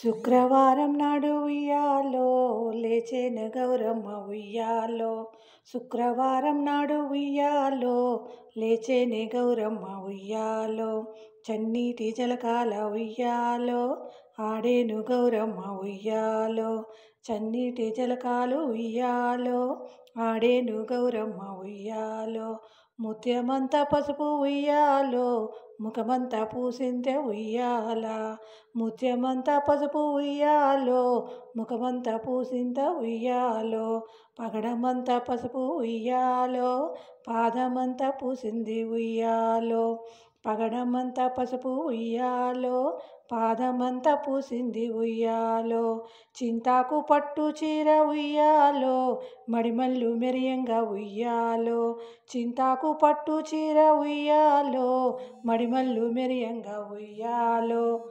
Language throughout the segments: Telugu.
శుక్రవారం నాడు ఉయ్యాలో లేచెను గౌరమ్మ ఉయ్యాలో. శుక్రవారం నాడు ఉయ్యాలో లేచెను గౌరమ్మ ఉయ్యాలో. చన్నీటి జలకాల ఉయ్యాలో ఆడేను గౌరమ్మ ఉయ్యాలో. చన్నీటి జలకాలు ఉయ్యాలో ఆడేను గౌరమ్మ ఉయ్యాలో. ముత్యమంతా పసుపు ఉయ్యాలో ముఖమంతా పూసింతే ఉయ్యాల. ముత్యమంతా పసుపు ఉయ్యాలో ముఖమంతా పూసింత ఉయ్యాలో. పగడమంతా పసుపు ఉయ్యాలో పాదమంతా పూసింది ఉయ్యాలో. పగడమంతా పసుపు ఉయ్యాలో పాదమంతా పూసింది ఉయ్యాలో. చింతాకు పట్టు చీర ఉయ్యాలో మడిమల్లు మెరియంగా ఉయ్యాలో. చింతాకు పట్టు చీర ఉయ్యాలో మడిమల్లు మెరియంగా ఉయ్యాలో.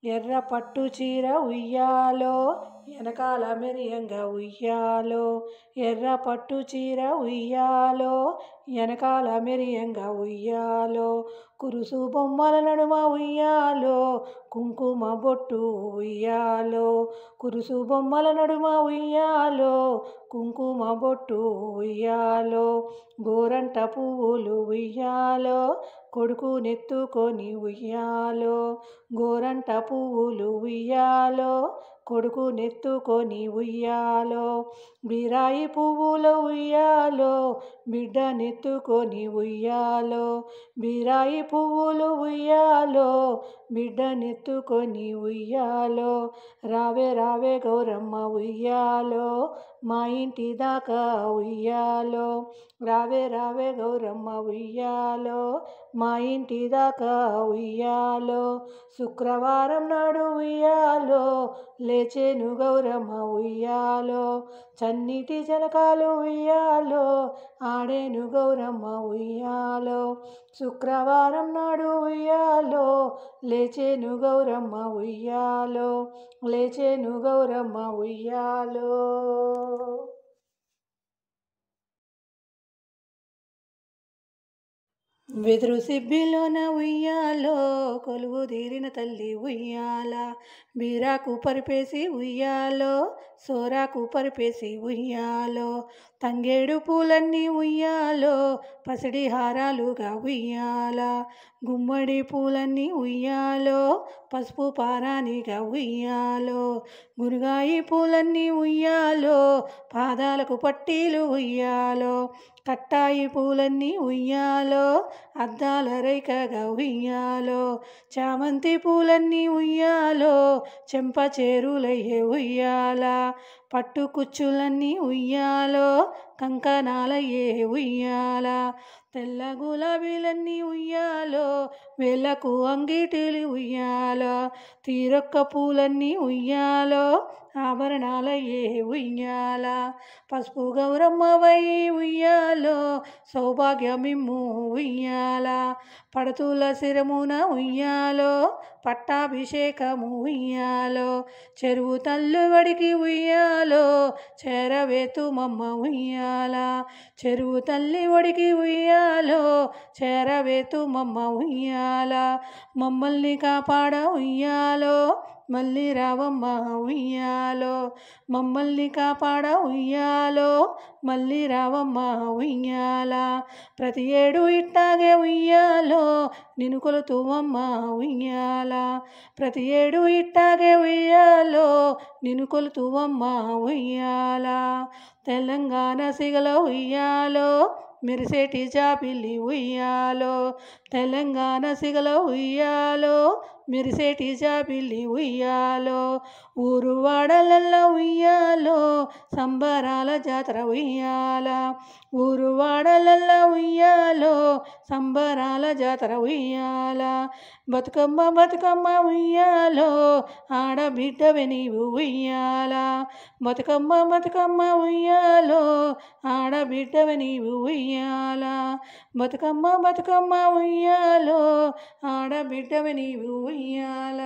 ఎర్ర పట్టు చీర ఉయ్యాలో వెనకాల మెరియంగా ఉయ్యాలో. ఎర్ర పట్టు చీర ఉయ్యాలో వెనకాల మెరియంగా ఉయ్యాలో. కురుసు బొమ్మల నడుమ ఉయ్యాలో కుంకుమ బొట్టు ఉయ్యాలో. కురుసు బొమ్మల నడుమ ఉయ్యాలో కుంకుమ బొట్టు ఉయ్యాలో. గోరంట పువ్వులు ఉయ్యాలో కొడుకు నెత్తుకొని ఉయ్యాలో. గోరంట పువ్వులు ఉయ్యాలో కొడుకు నెత్తుకొని ఉయ్యాలో. బీరాయి పువ్వులు ఉయ్యాలో బిడ్డ నెత్తుకొని ఉయ్యాలో. బీరాయి పువ్వులు ఉయ్యాలో బిడ్డ నెత్తుకొని ఉయ్యాలో. రావే రావే గౌరమ్మ ఉయ్యాలో మా ఇంటి దాకా ఉయ్యాలో. రావే రావే గౌరమ్మ ఉయ్యాలో మా ఇంటి దాకా ఉయ్యాలో. శుక్రవారం నాడు ఉయ్యాలో లేచెను గౌరమ్మ ఉయ్యాలో. చన్నీటి జలకాలు ఉయ్యాలో ఆడేను గౌరమ్మ ఉయ్యాలో. శుక్రవారం నాడు ఉయ్యాలో లేచెను గౌరమ్మ ఉయ్యాలో. లేచెను గౌరమ్మ ఉయ్యాలో. వెదురు సిబ్బిలోన ఉయ్యాలో కొలువు తీరిన తల్లి ఉయ్యాల. బీరాకు పరిపేసి ఉయ్యాలో సోరాకు పరిపేసి ఉయ్యాలో. తంగేడు పూలన్నీ ఉయ్యాలో పసిడి హారాలుగా ఉయ్యాల. గుమ్మడి పూలన్నీ ఉయ్యాలో పసుపు పారానిగా ఉయ్యాలో. గురుగాయి పూలన్నీ ఉయ్యాలో పాదాలకు పట్టీలు ఉయ్యాలో. కట్టాయి పూలన్నీ ఉయ్యాలో అద్దాల రేఖగా ఉయ్యాలో. చామంతి పూలన్నీ ఉయ్యాలో చెంప చేరులయ్యే ఉయ్యాల. పట్టు కుచ్చులన్నీ ఉయ్యాలో కంకణాలయ్యే ఉయ్యాల. తెల్ల గులాబీలన్నీ ఉయ్యాలో వేళ్ళకు అంగిటిలు ఉయ్యాలో. తీరొక్క పూలన్నీ ఉయ్యాలో ఆభరణాలయ్యే ఉయ్యాల. పసుపు గౌరమ్మవై ఉయ్యాలో సౌభాగ్యమిమ్ము ఉయ్యాల. పడతుల శిరమున ఉయ్యాలో పట్టాభిషేకము ఉయ్యాలో. చెరువు తల్లి వడికి ఉయ్యాలో చేరవేతుమమ్మ ఉయ్యాల. చెరువు తల్లి ఒడికి ఉయ్యాలో చేరవేతుమమ్మ ఉయ్యాల. మమ్మల్ని కాపాడ ఉయ్యాలో మళ్ళీ రావమ్మ ఉయ్యాలో. మమ్మల్ని కాపాడ ఉయ్యాలో మళ్ళీ రావమ్మ ఉయ్యాల. ప్రతి ఏడు ఇట్టాగే ఉయ్యాలో నిన్ను కొలుతువమ్మ ఉయ్యాల. ప్రతి ఏడు ఇట్టాగే ఉయ్యాలో నిన్ను కొలుతువమ్మ ఉయ్యాల. తెలంగాణ సిగల ఉయ్యాలో మెరిసేటి జాబిల్లి ఉయ్యాలో. తెలంగాణ సిగల ఉయ్యాలో మెరిసేటి జాబిల్లి ఉయ్యాలో. ఊరు వాడలల్లో ఉయ్యాలో సంబరాల జాతర ఉయ్యాల. ఊరు వాడలల్లో ఉయ్యాలో సంబరాల జాతర ఉయ్యాల. బతుకమ్మ బతుకమ్మ ఉయ్యాలో ఆడబిడ్డవే నీవు ఉయ్యాల. బతుకమ్మ బతుకమ్మ ఉయ్యాలో ఆడబిడ్డవే నీవు ఉయ్యాల. బతుకమ్మ బతుకమ్మ ఉయ్యాలో ఆడబిడ్డవే నీవు ఉయ్యాల.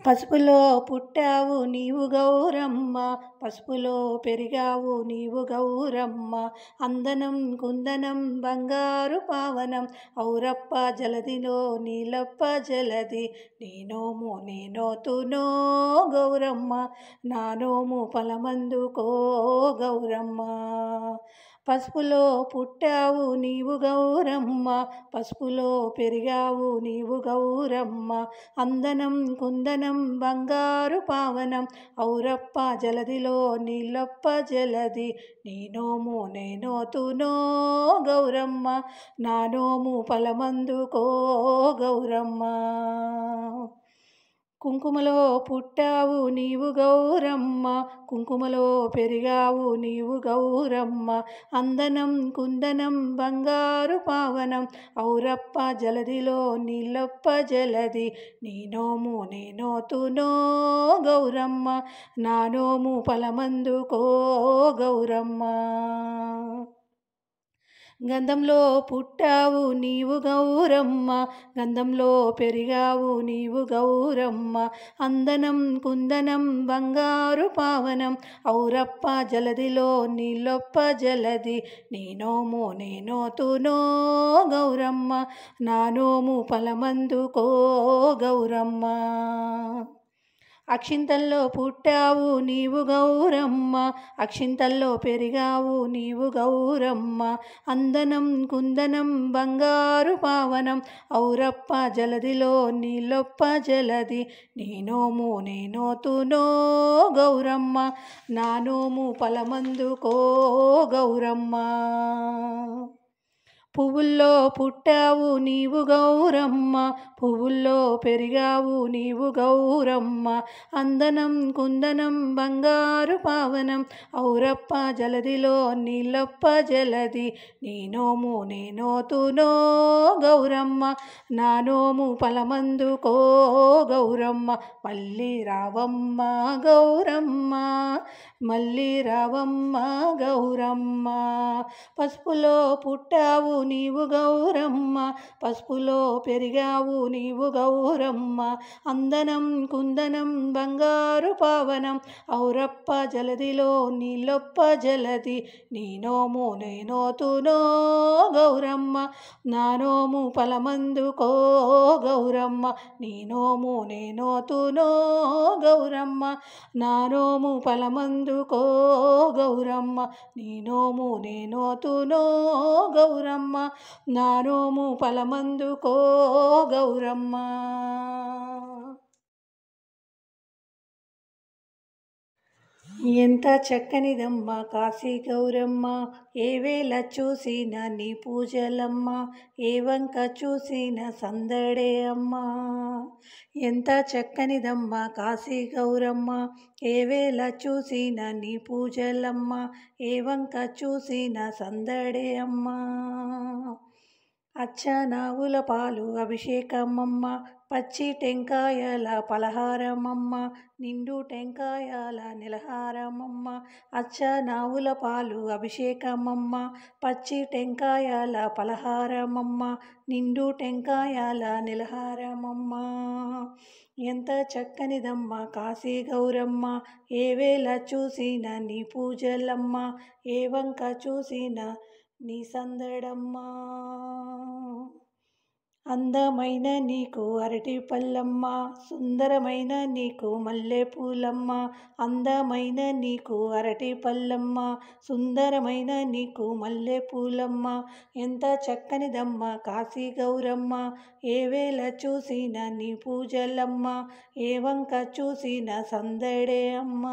పసుపులో పుట్టావు నీవు గౌరమ్మ, పసుపులో పెరిగావు నీవు గౌరమ్మ. అందనం కుందనం బంగారు పావనం, ఔరప్ప జలదిలో నీలప్ప జలది. నీ నోము నేనోతునో గౌరమ్మ, నా నోము ఫలమందుకో గౌరమ్మ. పసుపులో పుట్టావు నీవు గౌరమ్మ, పసుపులో పెరిగావు నీవు గౌరమ్మ. అందనం కుందనం బంగారు పావనం, ఔరప్ప జలదిలో నీలప్ప జలది. నీ నోము నేనోతునో గౌరమ్మ, నా నోము ఫలమందుకో గౌరమ్మ. కుంకుమలో పుట్టావు నీవు గౌరమ్మ, కుంకుమలో పెరిగావు నీవు గౌరమ్మ. అందనం కుందనం బంగారు పావనం, ఔరప్ప జలదిలో నీలప్ప జలది. నీ నోము నేనోతునో గౌరమ్మ, నా నోము ఫలమందుకో గౌరమ్మ. గంధంలో పుట్టావు నీవు గౌరమ్మ, గంధంలో పెరిగావు నీవు గౌరమ్మ. అందనం కుందనం బంగారు పావనం, ఔరప్ప జలదిలో నీలప్ప జలది. నీ నోము నేనోతునో గౌరమ్మ, నా నోము ఫలమందుకో గౌరమ్మ. అక్షింతల్లో పుట్టావు నీవు గౌరమ్మ, అక్షింతల్లో పెరిగావు నీవు గౌరమ్మ. అందనం కుందనం బంగారు పావనం, ఔరప్ప జలదిలో నీలప్ప జలది. నీ నోము నేనోతునో గౌరమ్మ, నా నోము ఫలమందుకో గౌరమ్మ. పువ్వుల్లో పుట్టావు నీవు గౌరమ్మ, పువ్వుల్లో పెరిగావు నీవు గౌరమ్మ. అందనం కుందనం బంగారు పావనం, ఔరప్ప జలదిలో నీలప్ప జలది. నీ నోము నేనోతునో గౌరమ్మ, నా నోము ఫలమందుకో గౌరమ్మ. మళ్ళీ రావమ్మ గౌరమ్మ, మళ్ళీ రావమ్మ గౌరమ్మ. పసుపులో పుట్టావు నీవు గౌరమ్మ, పసుపులో పెరిగావు నీవు గౌరమ్మ. అందనం కుందనం బంగారు పావనం, ఔరప్ప జలదిలో నీలప్ప జలది. నీ నోము నేనోతునో గౌరమ్మ, నా నోము ఫలమందుకో గౌరమ్మ. నీ నోము నేనోతునో గౌరమ్మ, నా నోము ఫలమందుకో గౌరమ్మ. నీ నోము నేనోతునో గౌరమ్మ, నా నోము ఫలమందుకో గౌరమ్మ. ఎంత చక్కనిదమ్మ కాశీ గౌరమ్మ, ఏ వేళ చూసిన నీ పూజలమ్మ, ఏ వంక చూసిన సందడే అమ్మ. ఎంత చక్కనిదమ్మ కాశీ గౌరమ్మ, ఏ వేళ చూసిన నీ పూజలమ్మ, ఏ వంక చూసిన సందడే అమ్మ. అచ్చ నాగుల పాలు అభిషేకమమ్మ, పచ్చి టెంకాయల పలహారమమ్మ, నిండు టెంకాయల నిలహారమమ్మ. అచ్చ నాగుల పాలు అభిషేకమమ్మ, పచ్చి టెంకాయల పలహారమమ్మ, నిండు టెంకాయల నిలహారమమ్మ. ఎంత చక్కనిదమ్మ కాశీ గౌరమ్మ, ఏ వేళ చూసిన నీ పూజలమ్మ, ఏ వంక చూసిన నీ సందడమ్మ. అందమైన నీకు అరటి పళ్ళమ్మ, సుందరమైన నీకు మల్లె పూలమ్మ. అందమైన నీకు అరటి పళ్ళమ్మ, సుందరమైన నీకు మల్లె పూలమ్మ. ఎంత చక్కనిదమ్మ కాశీ గౌరమ్మ, ఏ వేళ చూసిన నీ పూజలమ్మ, ఏ వంక చూసిన సందడే అమ్మ.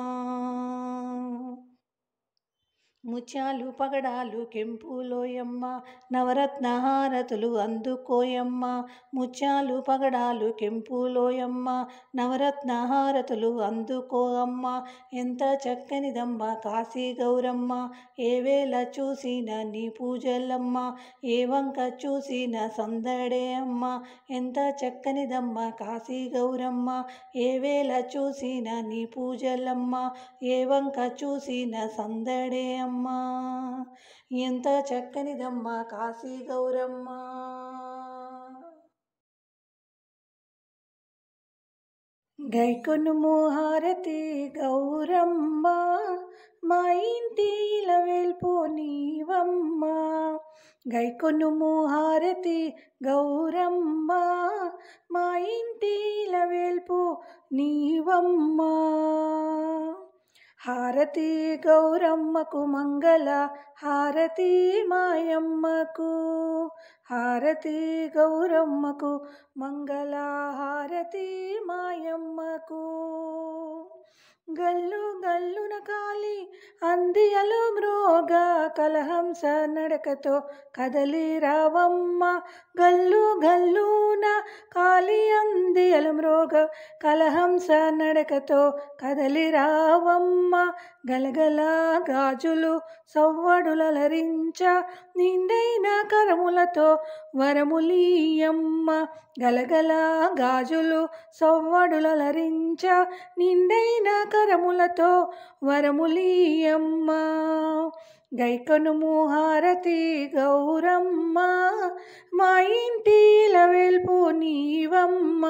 ముత్యాలు పగడాలు కెంపులోయమ్మ, నవరత్న హారతులు అందుకోయమ్మ. ముత్యాలు పగడాలు కెంపులోయమ్మ, నవరత్న హారతులు అందుకో అమ్మ. ఎంత చక్కనిదమ్మ కాశీ గౌరమ్మ, ఏ వేళ చూసిన నీ పూజలమ్మ, ఏ వంక చూసిన సందడే అమ్మ. ఎంత చక్కనిదమ్మ కాశీ గౌరమ్మ, ఏ వేళ చూసిన నీ పూజలమ్మ, ఏ వంక చూసిన సందడే అమ్మ. ఎంత చక్కనిదమ్మ కాశీ గౌరమ్మ. గైకొనుము హారతి గౌరమ్మ, మా ఇంటి ఇలవేల్పు నీవమ్మ. గైకొనుము హారతి గౌరమ్మ, మా ఇంటి ఇలవేల్పు నీవమ్మ. హారతి గౌరమ్మకు మంగళ హారతి మాయమ్మకు, హారతి గౌరమ్మకు మంగళ హారతి మాయమ్మకు. గల్లు గల్లున కాలి అందియలు మ్రోగ, కలహంస నడకతో కదలి రావమ్మ. గల్లు గల్లున కాలి అందియలు మ్రోగ, కలహంస నడకతో కదలి రావమ్మ. గలగల గాజులు సవ్వడులరించ, నిండైన కరములతో వరములీయమ్మ. గలగల గాజులు సవ్వడులరించ, నిండైన కరములతో వరములీయమ్మ. గైకొనుము హారతి గౌరమ్మ, మా ఇంటి ఇలవేల్పు నీవమ్మ.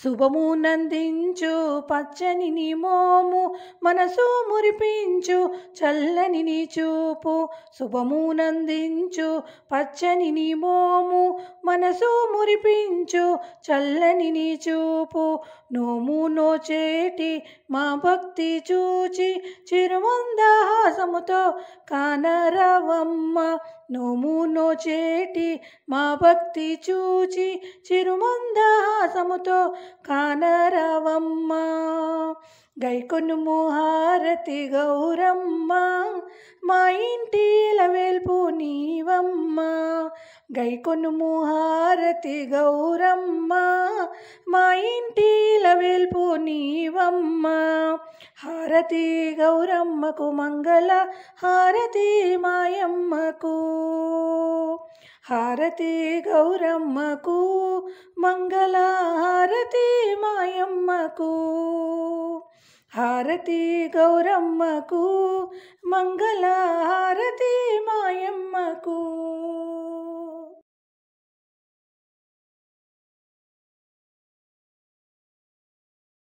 శుభమునందించు పచ్చని నీ మోము, మనసు మురిపించు చల్లని నీ చూపు. శుభమునందించు పచ్చని నీ మోము, మనసు మురిపించు చల్లని నీ చూపు. నోము నోచేటి మా భక్తి చూచి, చిరుమందహాసముతో కానరవమ్మ. నోము నోచేటి మా భక్తి చూచి, చిరుమందహాసముతో కానరవమ్మ. గైకొనుము హారతి గౌరమ్మ, మా ఇంటి ఇలవేల్పు నీవమ్మ. గైకొనుము హారతి గౌరమ్మ, మా ఇంటి ఇలవేల్పు నీవమ్మ. హారతి గౌరమ్మకు మంగళ హారతి మాయమ్మకు, హారతి గౌరమ్మకు మంగళ హారతి మాయమ్మకు. హారతి గౌరమ్మకు మంగళ హారతి మాయమ్మకు.